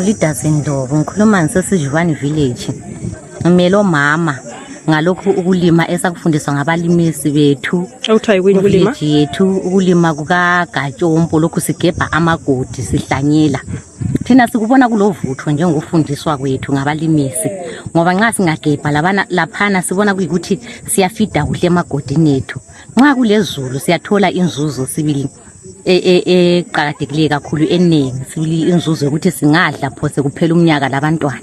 uLeaders Ndobo ngikhuluma ngisesijuvane village. Ngimelo mama ngalokho ukulima esakufundiswa ngabalimisi bethu. Awuthayi kwini ukulima? Yethu ukulima kuka Gatshopo lokhu sigebha amagodi sihlanyela. Thina sikubona kulovutho njengofundiswa kwethu ngabalimisi ngoba nxa singagebha laphana sibona kuyikuthi siyafida kuhle emagodini ethu. Nxa kulezulu siyathola inzuzo sibili eqhakathekileyo kakhulu eningi sibili inzuzo ukuthi singadla phose kuphela umnyaka labantwana.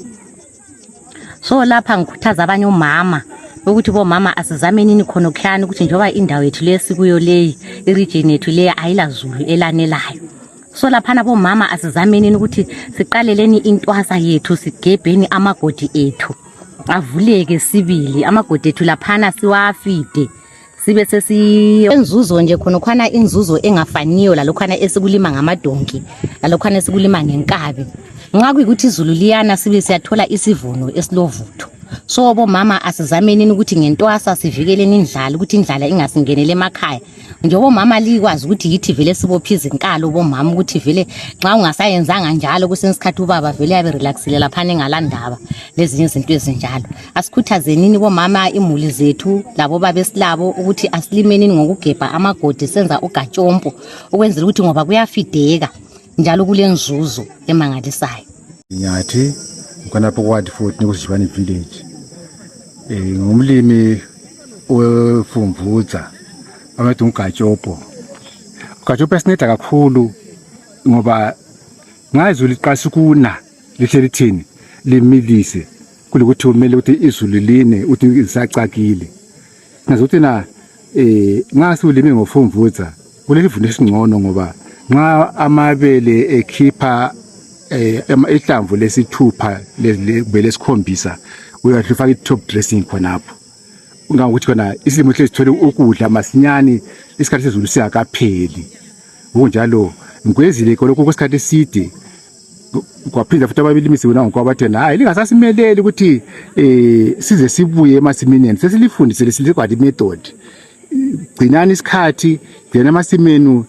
So lapha ngikhuthaza abanye omama ukuthi bomama asizamenini khona kuhlani ukuthi njoba indawo yethu lesikuyo leyi iregion yethu leyi ayilazulu elanelayo. So laphana bomama asizamenini ukuthi siqaleleni intwasa yethu sigebheni amagodi ethu avuleke sibili amagodi ethu laphana siwafide sibe enzuzo nje khona inzuzo engafaniyo lalokhana esikulima ngamadonki lalokhana esikulima ngenkabi. Nxa kuyikuthi izulu liyana sibe siyathola isivuno esilovutho. So bomama asizamenini ukuthi ngentwasa sivikeleni indlala ukuthi indlala ingasingenele emakhaya. Njengoba mama likwazi ukuthi yithi vele sibophiza inkalo bomama ukuthi vele nxa ungasayenzanga njalo kusenesikhathi ubaba vele yabe relaxile laphana engalandaba lezinye izinto ezinjalo. Asikhuthazenini bomama imuli zethu labo babesilabo ukuthi asilimenini ngokugebha amagodi senza uGatshopo ukwenzela ukuthi ngoba kuyafideka njalo kulenzuzo emangalisayo. Nyathi ngona phakathi futhi kusijivane village. Ngumlimi wefumvuza amathu uGatshopo. uGatshopo esineda kakhulu ngoba ngazulu liqasa kuna lihleli thini limilise kulikuthi umele ukuthi izulu line uthi isacakile. Ngazokuthi na ngasulimi ngofumvuza kuleli vuno esingcono ngoba nxa amabele ekhipha ihlamvu lesithupha lesikhombisa uyafaka i-top dressing khonapho. Ungakuthi khona isilimo hle sithole ukudla masinyane isikhathi sezulu siyakapheli. Kunjalo ngikwezile lokho kwesikhathi eside kwaphinda futhi ababilimisi bona ngokwabathena hayi lingasasimeleli ukuthi size sibuye emasimini sesilifundisele silekwadi method. Gcinani isikhathi gcina amasimenu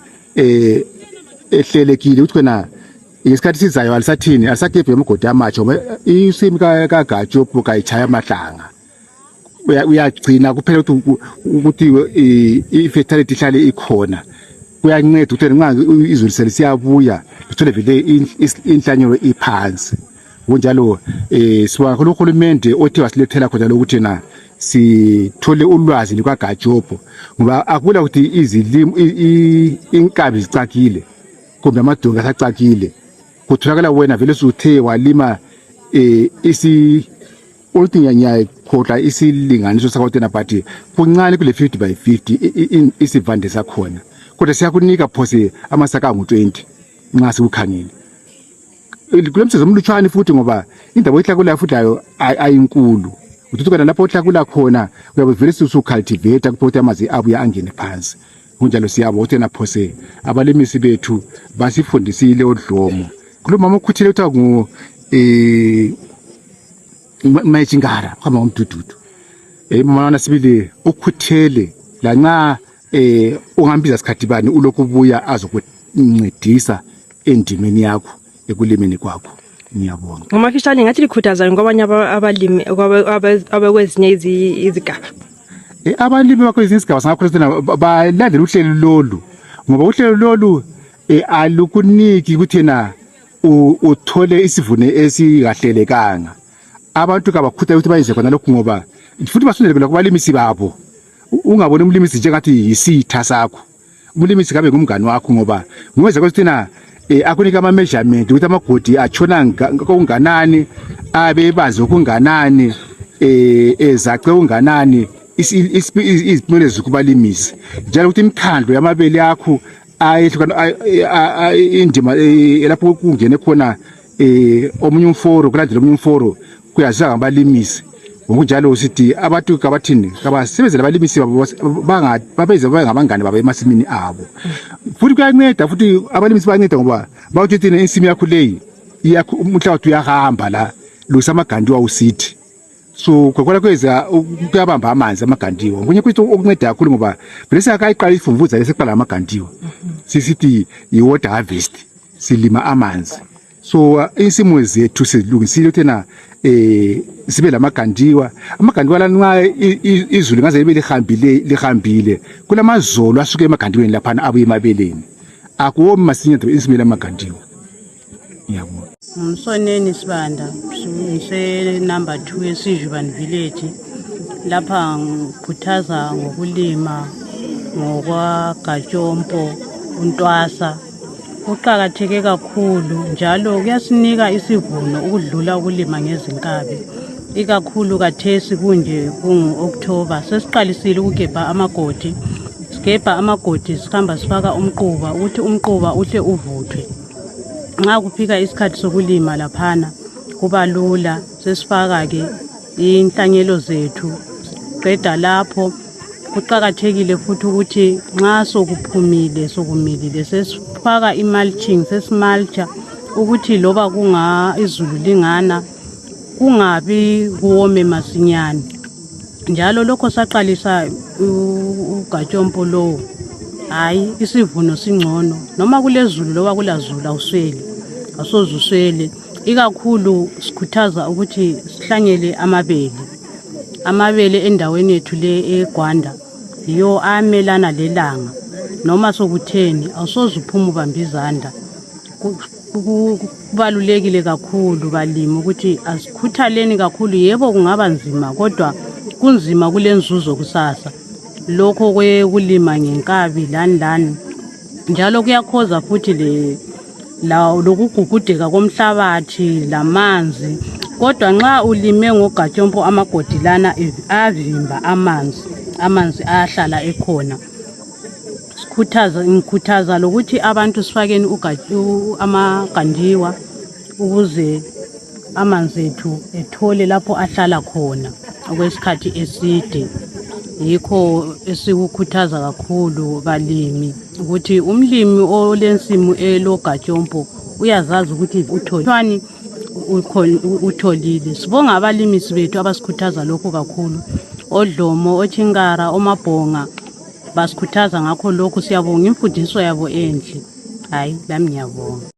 ehlelekile ukuthi khona isikhathi sizayo alisathini alisagebhe amagodi amatsho isimi kaGatshopo kayichaya amahlanga uyagcina kuphela ukuthi i-fertility ihlale ikhona kuyanceda ukuthi nxa izulu selisiyabuya sithole vele inhlanyelo iphansi. Kunjalo sibonga kuhulumende othi wasilethela khona lokuthi na sithole ulwazi likaGatshopo ngoba akula ukuthi izilimo inkabi zicakile kumbe amadonga asacakile kutholakala wena vele usuthe walima ultinyanya khotla isilinganiso sakho but kuncane kule 50 by 50 isivande sakhona kodwa siyakunika phose amasaka ngu20 nxa sikukhangile kulemsezo omlutshwane futhi ngoba indawo ehlakula futhi ayinkulu ukuthi kana lapho ohlakula khona uyabe vele usucultivate kuphothi amazi abuya angene phansi. Kunjalo siyabo ukuthi na phose abalimisi bethu basifundisile odlomo kulomama ukhuthele ukuthi ngu mayijingara khama umdududu mama sibili ukhuthele la nxa ungambiza sikhathi bani ulokhu buya azokuncedisa endimeni yakho ekulimeni kwakho. Ngiyabonga. Ngomafishane ngathi likhuthaza ngabanye abalimi abakwezinye izigaba. Abalimi bakwezinye izigaba singakho balandela uhlelo lolu ngoba uhlelo lolu alukuniki ukuthi na uthole isivuno esikahlelekanga. Abantu kabakhuthaza ukuthi bayize khona lokho ngoba futhi basondele kubalimisi babo. Ungabona umlimisi njengathi yisitha sakho. Umlimisi kabe ngumngani wakho ngoba ngweza ukuthi na akunika ama measurement ukuthi amagodi achona ngokunganani abebazi okunganani ezace unganani izipimelo zokubalimisi njalo ukuthi imikhandlo yamabele yakho ayehlukana indima lapho kungene khona omunye umforo kulandela omunye umforo kuyaziwa ngabalimisi. Ngokunjalo sithi abantu kabathini kabasebenzela abalimisi babeze ngabangane baba emasimini abo futhi kuyanceda futhi abalimisi bayanceda ngoba bawuthi thina insimi yakho leyi umhlabathi uyahamba la lusamagandi wawusithi so kwakwala kweza kuyabamba amanzi amagandiwo kunye kuthi okunceda kakhulu ngoba bese akayiqala ifumvuza leseqala amagandiwo sisithi i water harvest silima amanzi so insimo zethu sizilungisile thina sibe lamagandiwa la nxa izulu ngaze libe lihambile kulamazolo asuke emagandiweni lapha abuye emabeleni akuwomi masinya insimo lamagandiwa. Ngiyabonga. Ngumsoneni Sibanda, ngise number 2 eSijubani village. Lapha ngikhuthaza ngokulima ngokwa Gatshopo uNtwasa. Kuqakatheke kakhulu njalo kuyasinika isivuno ukudlula ukulima ngezinkabi. Ikakhulu kathesi kunje kungu-October sesiqalisile ukugebha amagodi. Sigebha amagodi sikhamba sifaka umquba ukuthi umquba uhle uvuthwe. Nxa kufika isikhathi sokulima laphana kuba lula sesifaka ke inhlanyelo zethu. Qeda lapho kuqakathekile futhi ukuthi nxa sokuphumile sokumilile sesifaka imulching sesimulcha ukuthi loba izulu lingana kungabi kuwome masinyane. Njalo lokho saqalisa uGatshopo lo hayi isivuno singcono noma kulezulu loba kulazulu awusweli asoze uswele. Ikakhulu sikhuthaza ukuthi sihlanyele amabele endaweni yethu le eGwanda yiyo amelana lelanga noma sokutheni awusoze uphuma ubamba izandla. Kubalulekile kakhulu balimi ukuthi asikhuthaleni kakhulu. Yebo kungaba nzima kodwa kunzima kulenzuzo kusasa. Lokho kulima ngenkabi lani njalo kuyakhoza futhi lokugugudeka komhlabathi lamanzi. Kodwa nxa ulime ngoGatshopo amagodi lana avimba amanzi ahlala ekhona. Ngikhuthaza lokuthi abantu sifakeni amagandiwa ukuze amanzi ethu ethole lapho ahlala khona okwesikhathi eside. Yikho esikukhuthaza kakhulu balimi ukuthi umlimi olensimu eloGatshopo uyazazi ukuthi utholile. Sibonga abalimisi bethu abasikhuthaza lokho kakhulu. Odlomo, oChingara, oMabhonga basikhuthaza ngakho lokho. Siyabonga imfundiso yabo enhle. Hayi lami ngiyabonga.